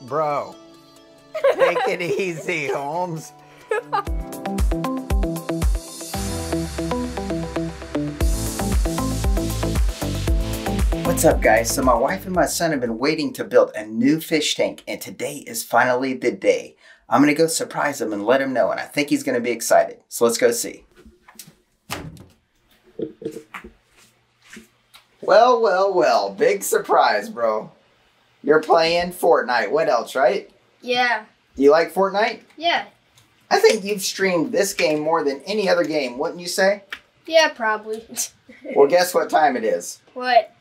Bro, take it easy, Holmes. What's up, guys? So my wife and my son have been waiting to build a new fish tank, and today is finally the day. I'm gonna go surprise him and let him know, and I think he's gonna be excited. So let's go see. Well, well, well, big surprise, bro. You're playing FortNite. What else, right? Yeah. Do you like FortNite? Yeah. I think you've streamed this game more than any other game, wouldn't you say? Yeah, probably. Well, guess what time it is? What?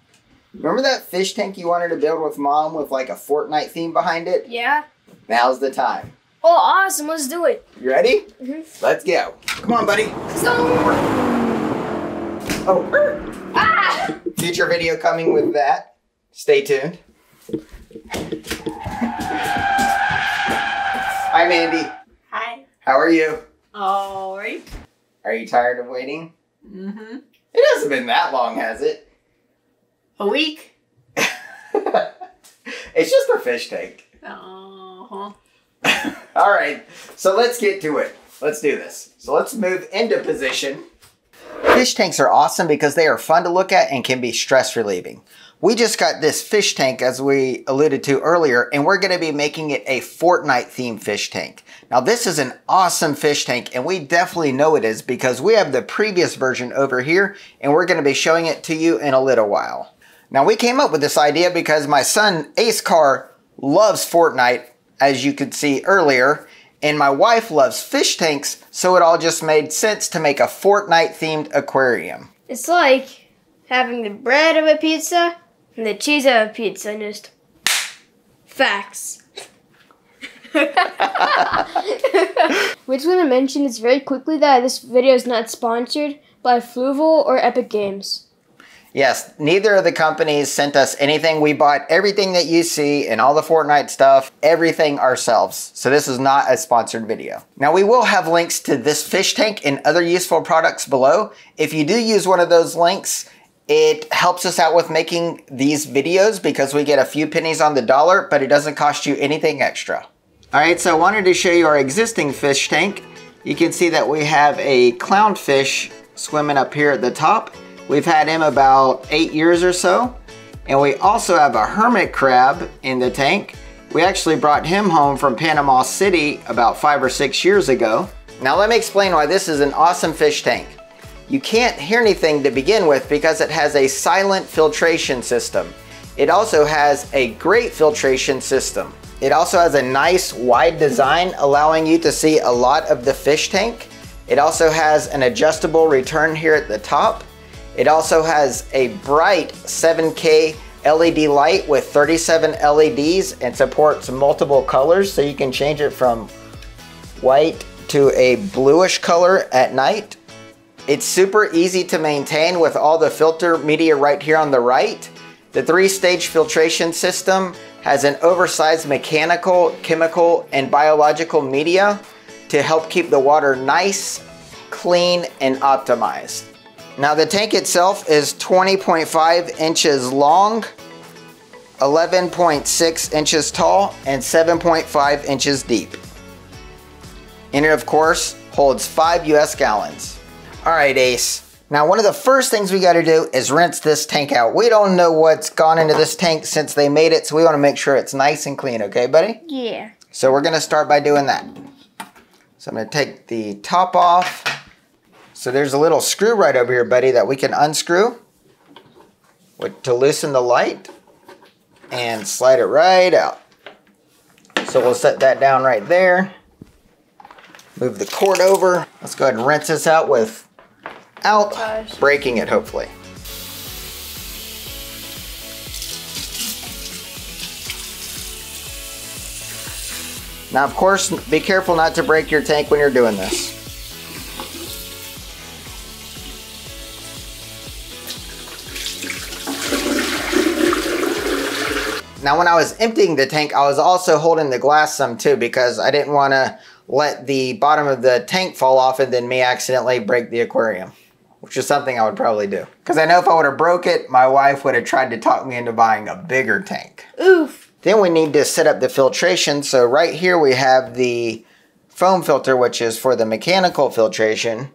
Remember that fish tank you wanted to build with Mom with like a FortNite theme behind it? Yeah. Now's the time. Oh, awesome. Let's do it. You ready? Mm-hmm. Let's go. Come on, buddy. Oh. Ah! Future video coming with that. Stay tuned. Hi, Mandy. Hi. How are you? All right. Are you tired of waiting? Mm-hmm. It hasn't been that long, has it? A week? It's just a fish tank. Uh-huh. All right, so let's get to it. Let's do this. So let's move into position. Fish tanks are awesome because they are fun to look at and can be stress relieving. We just got this fish tank, as we alluded to earlier, and we're going to be making it a FortNite themed fish tank. Now this is an awesome fish tank, and we definitely know it is because we have the previous version over here, and we're going to be showing it to you in a little while. Now we came up with this idea because my son Ace Car loves FortNite, as you could see earlier, and my wife loves fish tanks, so it all just made sense to make a FortNite themed aquarium. It's like having the bread of a pizza and the cheese of a pizza, and just facts. We're just going to mention this very quickly that this video is not sponsored by Fluval or Epic Games. Yes, neither of the companies sent us anything. We bought everything that you see and all the FortNite stuff, everything ourselves. So this is not a sponsored video. Now we will have links to this fish tank and other useful products below. If you do use one of those links, it helps us out with making these videos because we get a few pennies on the dollar, but it doesn't cost you anything extra. All right, so I wanted to show you our existing fish tank. You can see that we have a clownfish swimming up here at the top. We've had him about 8 years or so. And we also have a hermit crab in the tank. We actually brought him home from Panama City about 5 or 6 years ago. Now let me explain why this is an awesome fish tank. You can't hear anything to begin with because it has a silent filtration system. It also has a great filtration system. It also has a nice wide design allowing you to see a lot of the fish tank. It also has an adjustable return here at the top. It also has a bright 7K LED light with 37 LEDs and supports multiple colors, so you can change it from white to a bluish color at night. It's super easy to maintain with all the filter media right here on the right. The 3-stage filtration system has an oversized mechanical, chemical, and biological media to help keep the water nice, clean, and optimized. Now the tank itself is 20.5 inches long, 11.6 inches tall, and 7.5 inches deep. And it of course holds 5 US gallons. All right, Ace. Now one of the first things we gotta do is rinse this tank out. We don't know what's gone into this tank since they made it, so we wanna make sure it's nice and clean, okay buddy? Yeah. So we're gonna start by doing that. So I'm gonna take the top off. So there's a little screw right over here, buddy, that we can unscrew to loosen the light and slide it right out. So we'll set that down right there. Move the cord over. Let's go ahead and rinse this out without breaking it, hopefully. Now, of course, be careful not to break your tank when you're doing this. Now when I was emptying the tank, I was also holding the glass some too because I didn't want to let the bottom of the tank fall off and then me accidentally break the aquarium, which is something I would probably do. Because I know if I would have broke it, my wife would have tried to talk me into buying a bigger tank. Oof. Then we need to set up the filtration. So right here we have the foam filter, which is for the mechanical filtration.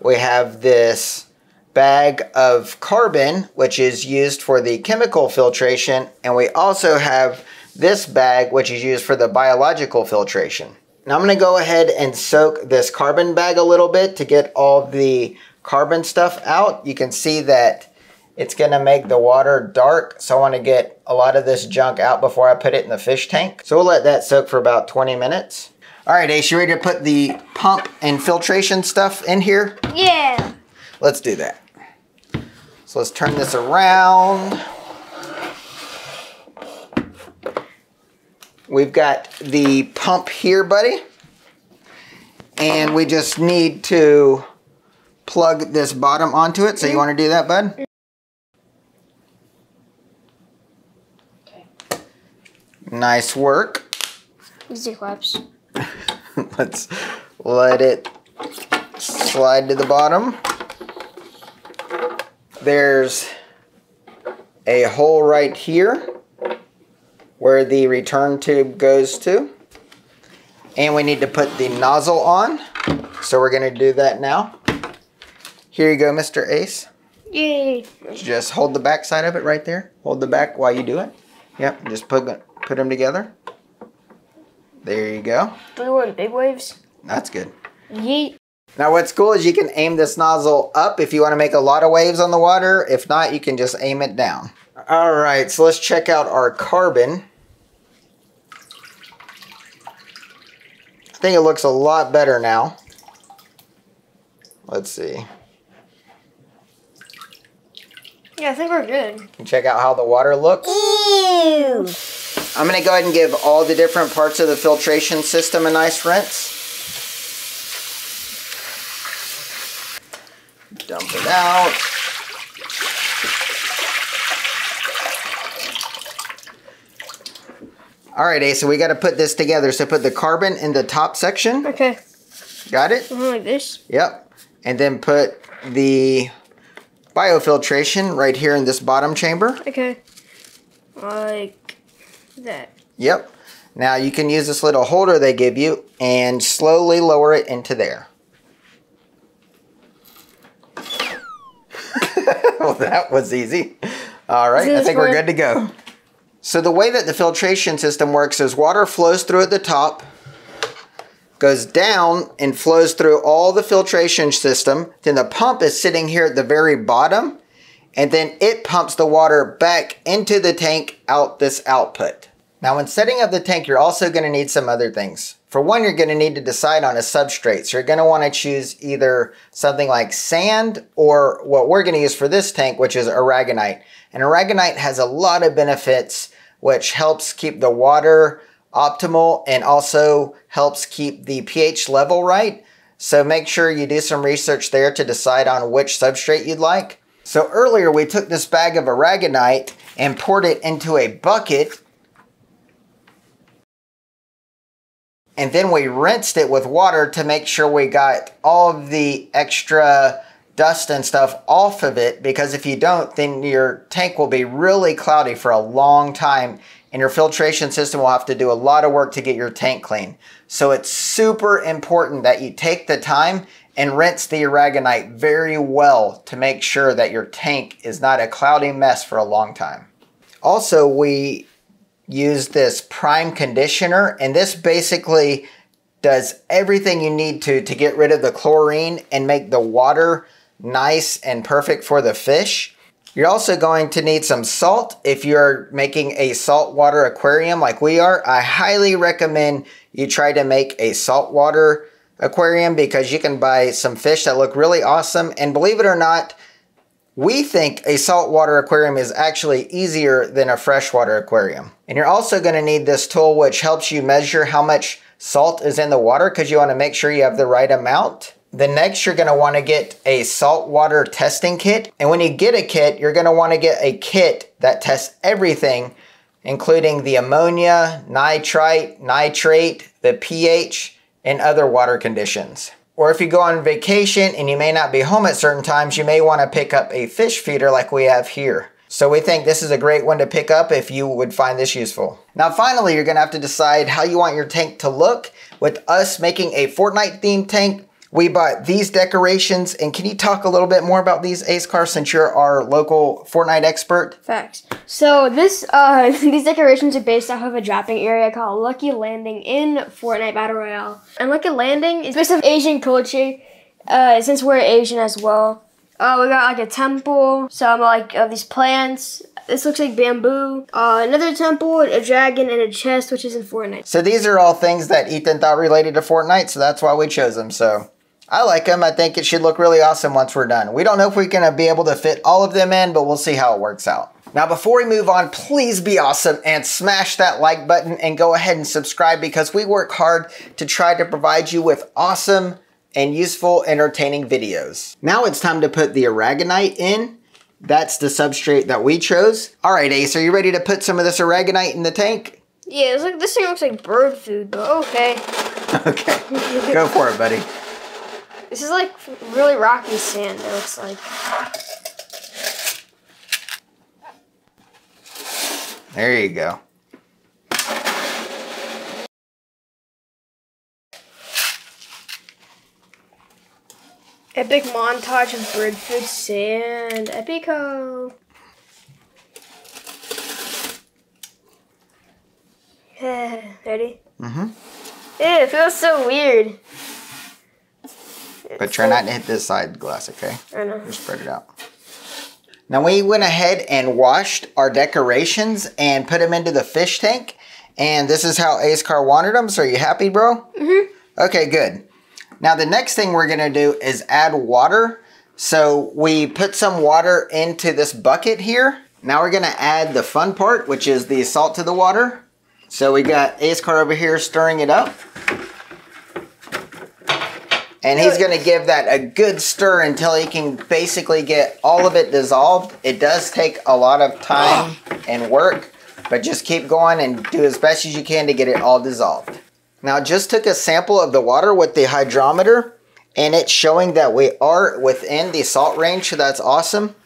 We have this bag of carbon, which is used for the chemical filtration. And we also have this bag, which is used for the biological filtration. Now I'm going to go ahead and soak this carbon bag a little bit to get all the carbon stuff out. You can see that it's going to make the water dark, so I want to get a lot of this junk out before I put it in the fish tank. So we'll let that soak for about 20 minutes. All right, Ace, you ready to put the pump and filtration stuff in here? Yeah. Let's do that. So let's turn this around. We've got the pump here, buddy. And we just need to plug this bottom onto it. So you want to do that, bud? Okay. Nice work. Easy claps. Let's let it slide to the bottom. There's a hole right here where the return tube goes to. And we need to put the nozzle on. So we're going to do that now. Here you go, Mr. Ace. Yay. Just hold the back side of it right there. Hold the back while you do it. Yep, just put them together. There you go. Do you want big waves? That's good. Yeet. Now what's cool is you can aim this nozzle up if you want to make a lot of waves on the water. If not, you can just aim it down. All right, so let's check out our carbon. I think it looks a lot better now. Let's see. Yeah, I think we're good. Check out how the water looks. Ew. I'm going to go ahead and give all the different parts of the filtration system a nice rinse. Dump it out. All right, Ace, so we got to put this together. So put the carbon in the top section. Okay. Got it? Something like this? Yep. And then put the biofiltration right here in this bottom chamber. Okay. Like that. Yep. Now you can use this little holder they give you and slowly lower it into there. Well, that was easy. All right, I think we're good to go. So the way that the filtration system works is water flows through at the top, goes down and flows through all the filtration system. Then the pump is sitting here at the very bottom, and then it pumps the water back into the tank out this output. Now when setting up the tank, you're also going to need some other things. For one, you're going to need to decide on a substrate. So you're going to want to choose either something like sand or what we're going to use for this tank, which is aragonite. And aragonite has a lot of benefits, which helps keep the water optimal and also helps keep the pH level right. So make sure you do some research there to decide on which substrate you'd like. So earlier we took this bag of aragonite and poured it into a bucket. And then we rinsed it with water to make sure we got all of the extra dust and stuff off of it, because if you don't, then your tank will be really cloudy for a long time and your filtration system will have to do a lot of work to get your tank clean. So it's super important that you take the time and rinse the aragonite very well to make sure that your tank is not a cloudy mess for a long time. Also, we use this prime conditioner, and this basically does everything you need to get rid of the chlorine and make the water nice and perfect for the fish. You're also going to need some salt. If you're making a saltwater aquarium like we are, I highly recommend you try to make a saltwater aquarium because you can buy some fish that look really awesome. And believe it or not, we think a saltwater aquarium is actually easier than a freshwater aquarium. And you're also going to need this tool which helps you measure how much salt is in the water because you want to make sure you have the right amount. Then next you're going to want to get a saltwater testing kit. And when you get a kit, you're going to want to get a kit that tests everything, including the ammonia, nitrite, nitrate, the pH, and other water conditions. Or if you go on vacation and you may not be home at certain times, you may want to pick up a fish feeder like we have here. So we think this is a great one to pick up if you would find this useful. Now finally, you're gonna have to decide how you want your tank to look. With us making a FortNite themed tank, we bought these decorations. And can you talk a little bit more about these, Ace Car, since you're our local FortNite expert? Facts. So this these decorations are based off of a dropping area called Lucky Landing in FortNite Battle Royale. And Lucky Landing is based off Asian culture, since we're Asian as well. We got like a temple, some like of these plants. This looks like bamboo. Another temple, a dragon, and a chest, which is in FortNite. So these are all things that Ethan thought related to FortNite, so that's why we chose them. So I like them. I think it should look really awesome once we're done. We don't know if we're going to be able to fit all of them in, but we'll see how it works out. Now, before we move on, please be awesome and smash that like button and go ahead and subscribe, because we work hard to try to provide you with awesome and useful, entertaining videos. Now it's time to put the aragonite in. That's the substrate that we chose. All right, Ace, are you ready to put some of this aragonite in the tank? Yeah, it's like, this thing looks like bird food, but okay. Okay, go for it, buddy. This is like really rocky sand, it looks like. There you go. Epic montage of bird food sand. Epico. Ready? Mm-hmm. Ew, it feels so weird. But try not to hit this side glass, okay? I know. Just spread it out. Now we went ahead and washed our decorations and put them into the fish tank. And this is how Ace Car wanted them. So are you happy, bro? Mm-hmm. Okay, good. Now the next thing we're gonna do is add water. So we put some water into this bucket here. Now we're gonna add the fun part, which is the salt to the water. So we got Ace Car over here stirring it up. And he's gonna give that a good stir until he can basically get all of it dissolved. It does take a lot of time and work, but just keep going and do as best as you can to get it all dissolved. Now, just took a sample of the water with the hydrometer, and it's showing that we are within the salt range, so that's awesome.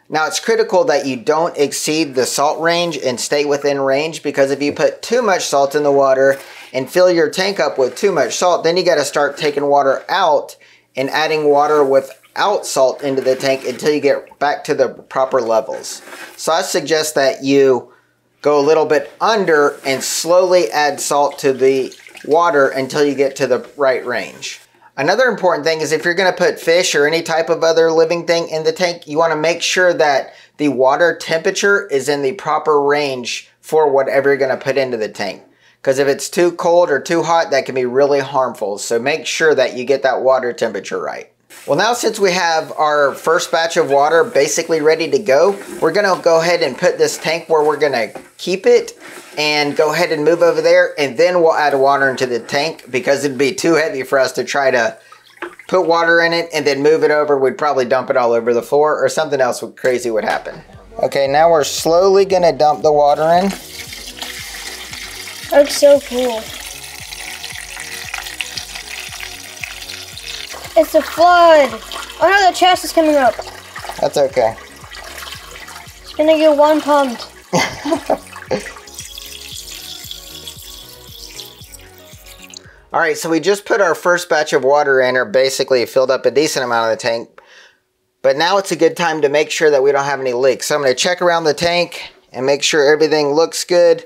Now, it's critical that you don't exceed the salt range and stay within range, because if you put too much salt in the water and fill your tank up with too much salt, then you got to start taking water out and adding water without salt into the tank until you get back to the proper levels. So I suggest that you go a little bit under and slowly add salt to the water until you get to the right range. Another important thing is if you're going to put fish or any type of other living thing in the tank, you want to make sure that the water temperature is in the proper range for whatever you're going to put into the tank. Because if it's too cold or too hot, that can be really harmful. So make sure that you get that water temperature right. Well, now since we have our first batch of water basically ready to go, we're going to go ahead and put this tank where we're going to keep it and go ahead and move over there, and then we'll add water into the tank because it'd be too heavy for us to try to put water in it and then move it over. We'd probably dump it all over the floor or something else crazy would happen. Okay, now we're slowly going to dump the water in. That looks so cool. It's a flood. Oh no, the chest is coming up. That's okay. It's gonna get one pumped. All right, so we just put our first batch of water in, or basically filled up a decent amount of the tank. But now it's a good time to make sure that we don't have any leaks. So I'm gonna check around the tank and make sure everything looks good.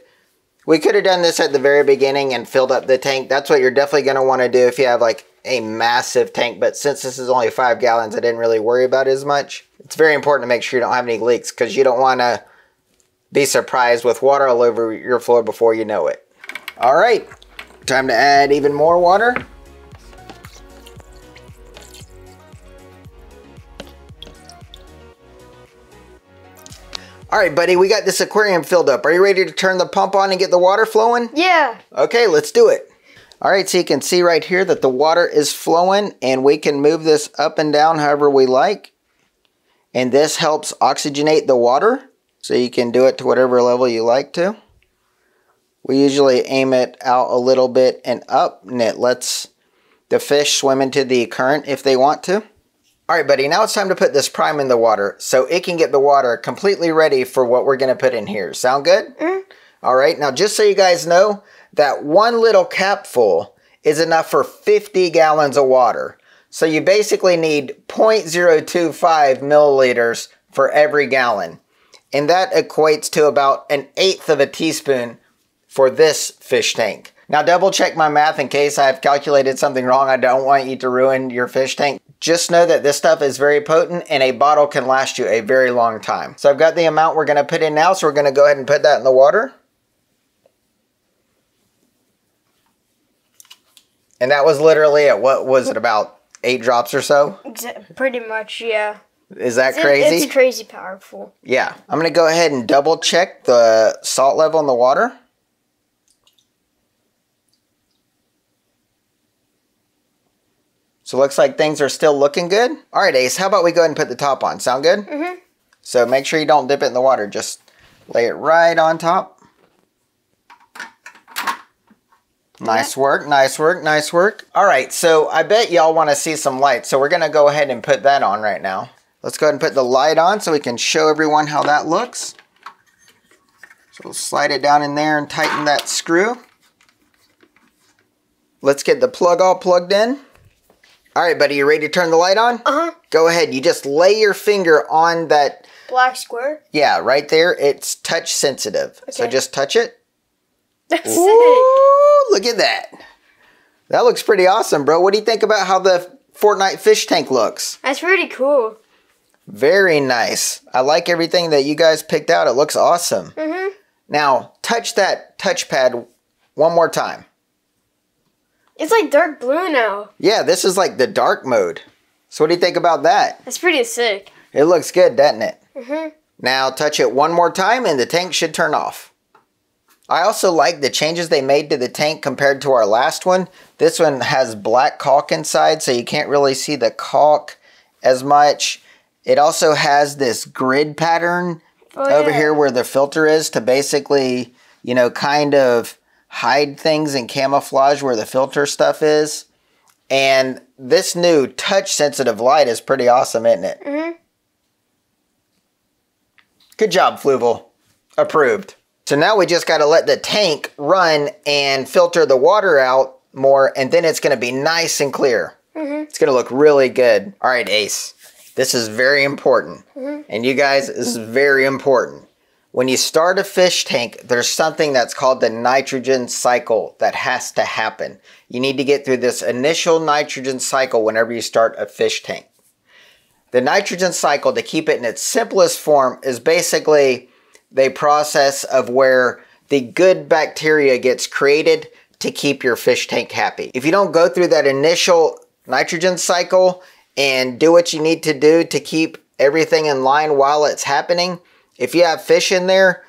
We could have done this at the very beginning and filled up the tank. That's what you're definitely gonna wanna do if you have like a massive tank, but since this is only 5 gallons, I didn't really worry about it as much. It's very important to make sure you don't have any leaks because you don't wanna be surprised with water all over your floor before you know it. All right, time to add even more water. All right, buddy, we got this aquarium filled up. Are you ready to turn the pump on and get the water flowing? Yeah. Okay, let's do it. All right, so you can see right here that the water is flowing and we can move this up and down however we like. And this helps oxygenate the water, so you can do it to whatever level you like to. We usually aim it out a little bit and up, and it lets the fish swim into the current if they want to. All All right, buddy, now it's time to put this prime in the water so it can get the water completely ready for what we're gonna put in here. Sound good? All right, now just so you guys know, that one little capful is enough for 50 gallons of water. So you basically need 0.025 milliliters for every gallon. And that equates to about 1/8 of a teaspoon for this fish tank. Now double check my math in case I've calculated something wrong. I don't want you to ruin your fish tank. Just know that this stuff is very potent and a bottle can last you a very long time. So I've got the amount we're gonna put in now, so we're gonna go ahead and put that in the water. And that was literally at, what was it, about 8 drops or so? Pretty much, yeah. Is that crazy? It's crazy powerful. Yeah. I'm going to go ahead and double check the salt level in the water. So it looks like things are still looking good. All right, Ace, how about we go ahead and put the top on? Sound good? Mm-hmm. So make sure you don't dip it in the water. Just lay it right on top. Nice work, nice work, nice work. All right, so I bet y'all want to see some light, so we're going to go ahead and put that on right now. Let's go ahead and put the light on so we can show everyone how that looks. So we'll slide it down in there and tighten that screw. Let's get the plug all plugged in. All right, buddy, you ready to turn the light on? Uh-huh. Go ahead, you just lay your finger on that black square? Yeah, right there. It's touch sensitive. Okay. So just touch it. That's sick. Look at that. That looks pretty awesome, bro. What do you think about how the FortNite fish tank looks? That's pretty cool. Very nice. I like everything that you guys picked out. It looks awesome. Mm-hmm. Now, touch that touchpad one more time. It's like dark blue now. Yeah, this is like the dark mode. So what do you think about that? That's pretty sick. It looks good, doesn't it? Mm-hmm. Now, touch it one more time and the tank should turn off. I also like the changes they made to the tank compared to our last one. This one has black caulk inside, so you can't really see the caulk as much. It also has this grid pattern over here where the filter is to basically, you know, kind of hide things and camouflage where the filter stuff is. And this new touch-sensitive light is pretty awesome, isn't it? Mm-hmm. Good job, Fluval. Approved. So now we just got to let the tank run and filter the water out more, and then it's going to be nice and clear. Mm-hmm. It's going to look really good. All right, Ace. This is very important. Mm-hmm. And you guys, this is very important. When you start a fish tank, there's something that's called the nitrogen cycle that has to happen. You need to get through this initial nitrogen cycle whenever you start a fish tank. The nitrogen cycle, to keep it in its simplest form, is basically the process of where the good bacteria gets created to keep your fish tank happy. If you don't go through that initial nitrogen cycle and do what you need to do to keep everything in line while it's happening, if you have fish in there,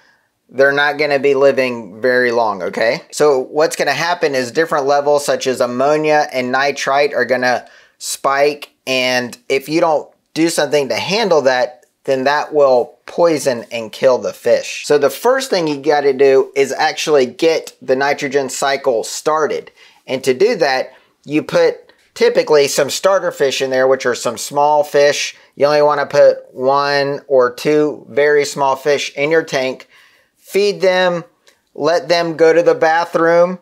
they're not going to be living very long, okay? So what's going to happen is different levels such as ammonia and nitrite are going to spike, and if you don't do something to handle that, then that will poison and kill the fish. So the first thing you got to do is actually get the nitrogen cycle started. And to do that, you put typically some starter fish in there, which are some small fish. You only want to put 1 or 2 very small fish in your tank. Feed them, let them go to the bathroom,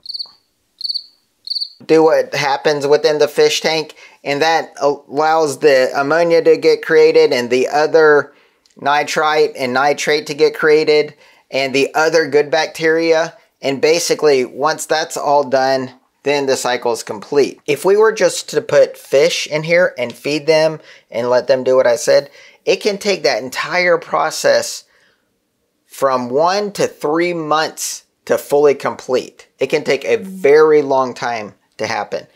do what happens within the fish tank, and that allows the ammonia to get created and the other nitrite and nitrate to get created and the other good bacteria. And basically, once that's all done, then the cycle is complete. If we were just to put fish in here and feed them and let them do what I said, it can take that entire process from 1 to 3 months to fully complete. It can take a very long time to happen.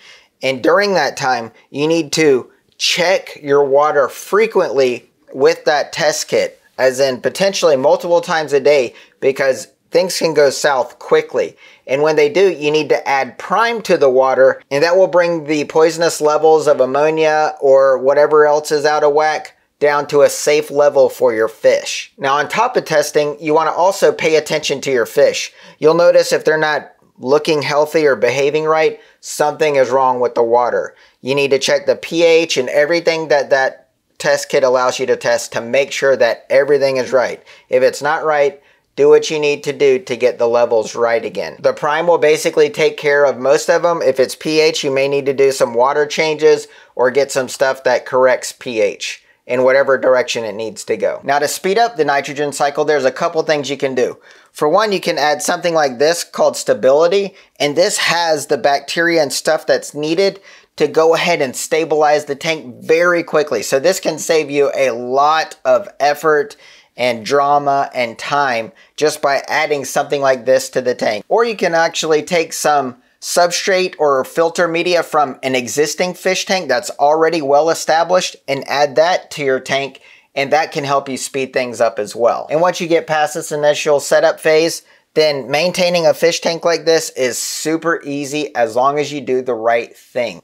And during that time, you need to check your water frequently with that test kit, as in potentially multiple times a day, because things can go south quickly. And when they do, you need to add prime to the water, and that will bring the poisonous levels of ammonia or whatever else is out of whack down to a safe level for your fish. Now, on top of testing, you want to also pay attention to your fish. You'll notice if they're not looking healthy or behaving right, something is wrong with the water. You need to check the pH and everything that test kit allows you to test to make sure that everything is right. If it's not right, do what you need to do to get the levels right again. The prime will basically take care of most of them. If it's pH, you may need to do some water changes or get some stuff that corrects pH in whatever direction it needs to go. Now, to speed up the nitrogen cycle, there's a couple things you can do. For one, you can add something like this called stability, and this has the bacteria and stuff that's needed to go ahead and stabilize the tank very quickly. So this can save you a lot of effort and drama and time just by adding something like this to the tank. Or you can actually take some substrate or filter media from an existing fish tank that's already well established and add that to your tank, and that can help you speed things up as well. And once you get past this initial setup phase, then maintaining a fish tank like this is super easy as long as you do the right thing.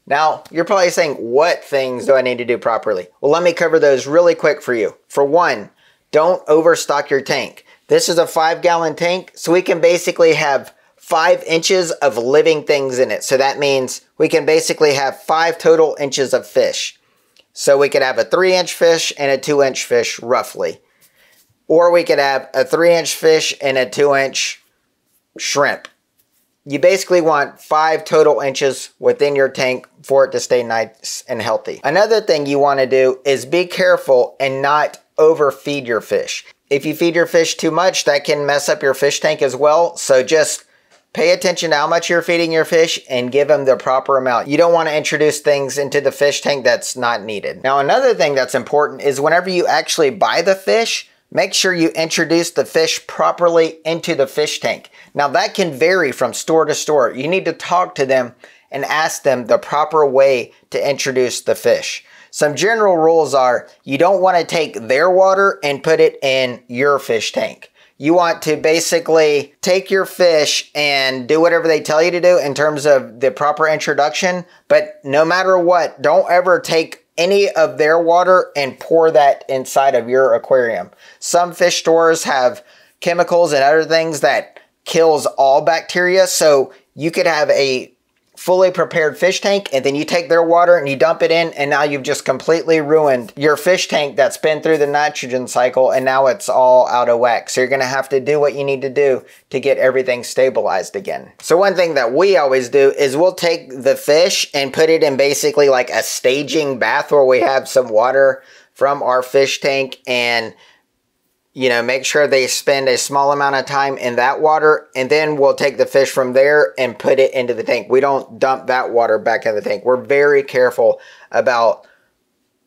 Now, you're probably saying, what things do I need to do properly? Well, let me cover those really quick for you. For one, don't overstock your tank. This is a 5-gallon tank, so we can basically have 5 inches of living things in it. So that means we can basically have 5 total inches of fish. So we could have a 3-inch fish and a 2-inch fish roughly. Or we could have a 3-inch fish and a 2-inch shrimp. You basically want 5 total inches within your tank for it to stay nice and healthy. Another thing you want to do is be careful and not overfeed your fish. If you feed your fish too much, that can mess up your fish tank as well. So just pay attention to how much you're feeding your fish and give them the proper amount. You don't want to introduce things into the fish tank that's not needed. Now, another thing that's important is whenever you actually buy the fish, make sure you introduce the fish properly into the fish tank. Now, that can vary from store to store. You need to talk to them and ask them the proper way to introduce the fish. Some general rules are you don't want to take their water and put it in your fish tank. You want to basically take your fish and do whatever they tell you to do in terms of the proper introduction. But no matter what, don't ever take any of their water and pour that inside of your aquarium. Some fish stores have chemicals and other things that kills all bacteria. So you could have a fully prepared fish tank and then you take their water and you dump it in, and now you've just completely ruined your fish tank that's been through the nitrogen cycle, and now it's all out of whack. So you're going to have to do what you need to do to get everything stabilized again. So one thing that we always do is we'll take the fish and put it in basically like a staging bath where we have some water from our fish tank, and make sure they spend a small amount of time in that water, and then we'll take the fish from there and put it into the tank. We don't dump that water back in the tank. We're very careful about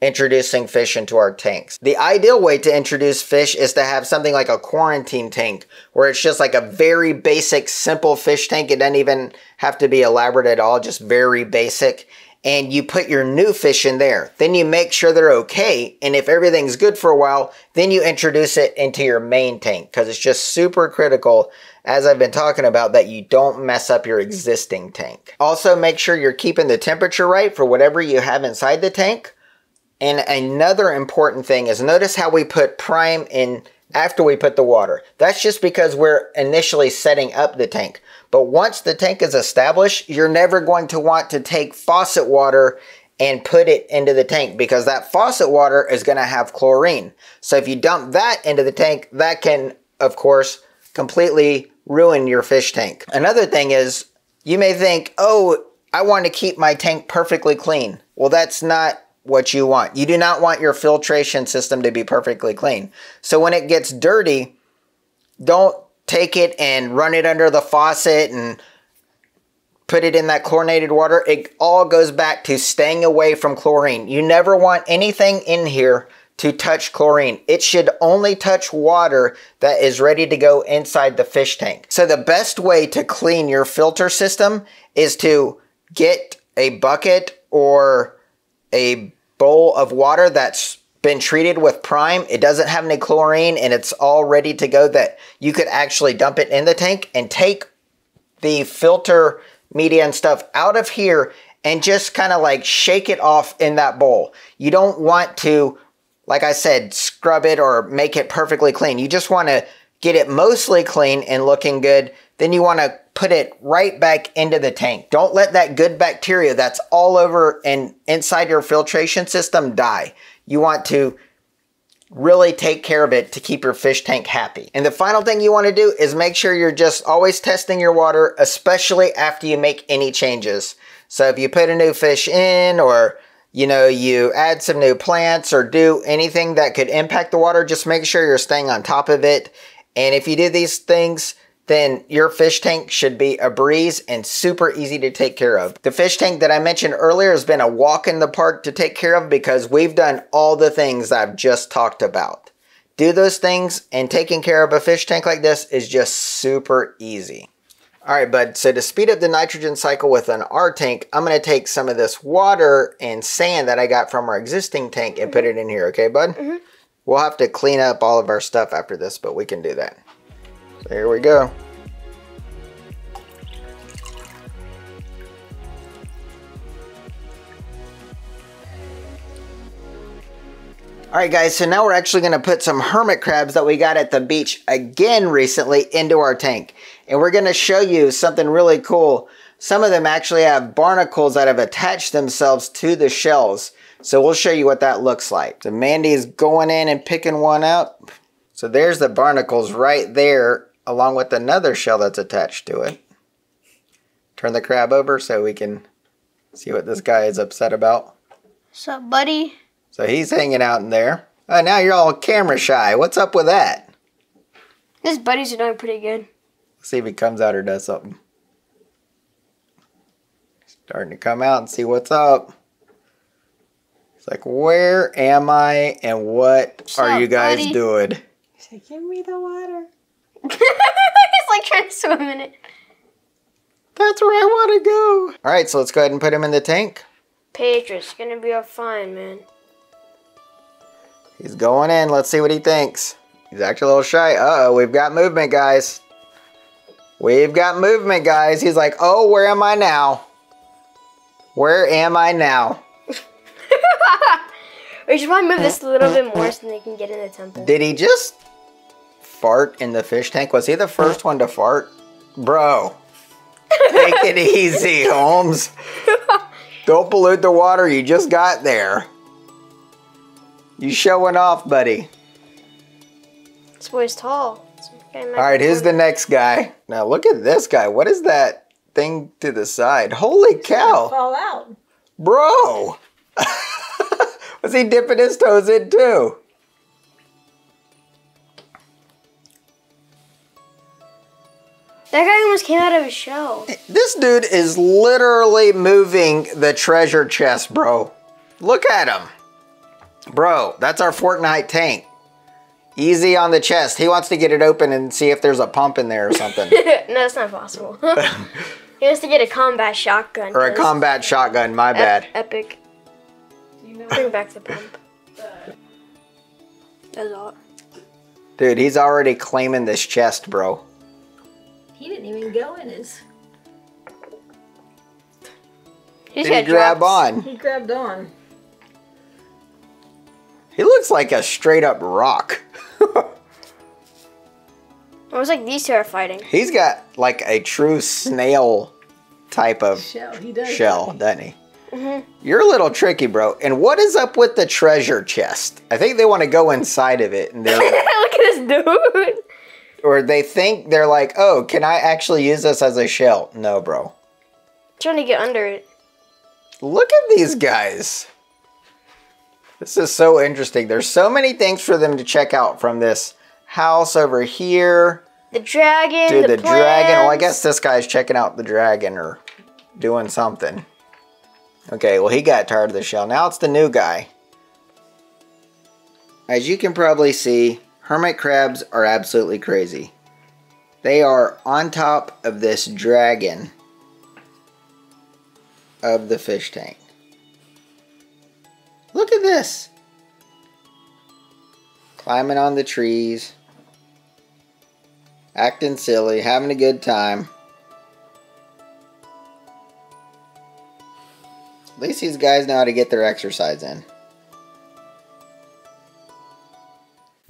introducing fish into our tanks. The ideal way to introduce fish is to have something like a quarantine tank, where it's just like a very basic, simple fish tank. It doesn't even have to be elaborate at all, just very basic. And you put your new fish in there. Then you make sure they're okay. And if everything's good for a while, then you introduce it into your main tank, because it's just super critical, as I've been talking about, that you don't mess up your existing tank. Also, make sure you're keeping the temperature right for whatever you have inside the tank. And another important thing is, notice how we put prime in after we put the water. That's just because we're initially setting up the tank. But once the tank is established, you're never going to want to take faucet water and put it into the tank, because that faucet water is going to have chlorine. So if you dump that into the tank, that can, of course, completely ruin your fish tank. Another thing is, you may think, oh, I want to keep my tank perfectly clean. Well, that's not what you want. You do not want your filtration system to be perfectly clean. So when it gets dirty, don't take it and run it under the faucet and put it in that chlorinated water. It all goes back to staying away from chlorine. You never want anything in here to touch chlorine. It should only touch water that is ready to go inside the fish tank. So the best way to clean your filter system is to get a bucket or a bowl of water that's been treated with prime. It doesn't have any chlorine and it's all ready to go, that you could actually dump it in the tank and take the filter media and stuff out of here and just kind of like shake it off in that bowl. You don't want to, like I said, scrub it or make it perfectly clean. You just want to get it mostly clean and looking good. Then you want to put it right back into the tank. Don't let that good bacteria that's all over and inside your filtration system die. you want to really take care of it to keep your fish tank happy. And the final thing you want to do is make sure you're just always testing your water, especially after you make any changes. So if you put a new fish in, or you add some new plants, or do anything that could impact the water, just make sure you're staying on top of it. And if you do these things, then your fish tank should be a breeze and super easy to take care of. The fish tank that I mentioned earlier has been a walk in the park to take care of, because we've done all the things I've just talked about. Do those things, and taking care of a fish tank like this is just super easy. All right, bud, so to speed up the nitrogen cycle with an R tank, I'm gonna take some of this water and sand that I got from our existing tank and put it in here, okay, bud? We'll have to clean up all of our stuff after this, but we can do that. So here we go. All right, guys, so now we're actually gonna put some hermit crabs that we got at the beach again recently into our tank. And we're gonna show you something really cool. Some of them actually have barnacles that have attached themselves to the shells. So we'll show you what that looks like. So Mandy's going in and picking one out. So there's the barnacles right there, along with another shell that's attached to it. Turn the crab over so we can see what this guy is upset about. What's up, buddy? So he's hanging out in there. Oh, now you're all camera shy. What's up with that? His buddies are doing pretty good. Let's see if he comes out or does something. Starting to come out and see what's up. It's like, where am I and what are you guys doing? He's like, give me the water. He's like trying to swim in it. That's where I want to go. All right, so let's go ahead and put him in the tank. Pedro's gonna be all fine, man. He's going in. Let's see what he thinks. He's actually a little shy. Uh-oh, we've got movement, guys. We've got movement, guys. He's like, oh, where am I now? Where am I now? We should probably move this a little bit more so they can get in the temple. Did he just fart in the fish tank? Was he the first one to fart? Bro, take it easy, Holmes. Don't pollute the water you just got there. You showing off, buddy. This boy's tall. All right, who's the next guy? Now look at this guy. What is that thing to the side? Holy cow. Fall out. Bro. Was he dipping his toes in too? That guy almost came out of his shell. This dude is literally moving the treasure chest, bro. Look at him. Bro, that's our FortNite tank. Easy on the chest. He wants to get it open and see if there's a pump in there or something. No, that's not possible. He wants to get a combat shotgun. Or a combat shotgun, my bad. Epic. You know, Bring back the pump. That's all. Dude, he's already claiming this chest, bro. he didn't even go in his. He's Did he grab on? He grabbed on. He looks like a straight up rock. It was like these two are fighting. He's got like a true snail type of Shell. He does. shell, doesn't he? You're a little tricky, bro. And what is up with the treasure chest? I think they want to go inside of it. And they're like, Look at this dude. or they think they're like, oh, can I actually use this as a shell? No, bro. Trying to get under it. Look at these guys. This is so interesting. There's so many things for them to check out, from this house over here The dragon, to the plants. dragon. Well, I guess this guy's checking out the dragon or doing something. Okay, well, he got tired of the shell. Now it's the new guy. As you can probably see, hermit crabs are absolutely crazy. They are on top of this dragon of the fish tank. Look at this. Climbing on the trees. Acting silly, having a good time. At least these guys know how to get their exercise in.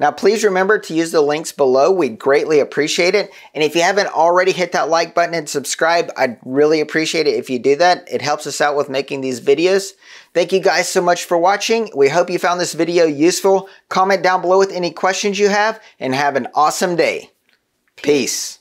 Now, please remember to use the links below. We'd greatly appreciate it. And if you haven't already hit that like button and subscribe, I'd really appreciate it if you do that. It helps us out with making these videos. Thank you guys so much for watching. We hope you found this video useful. Comment down below with any questions you have and have an awesome day. Peace.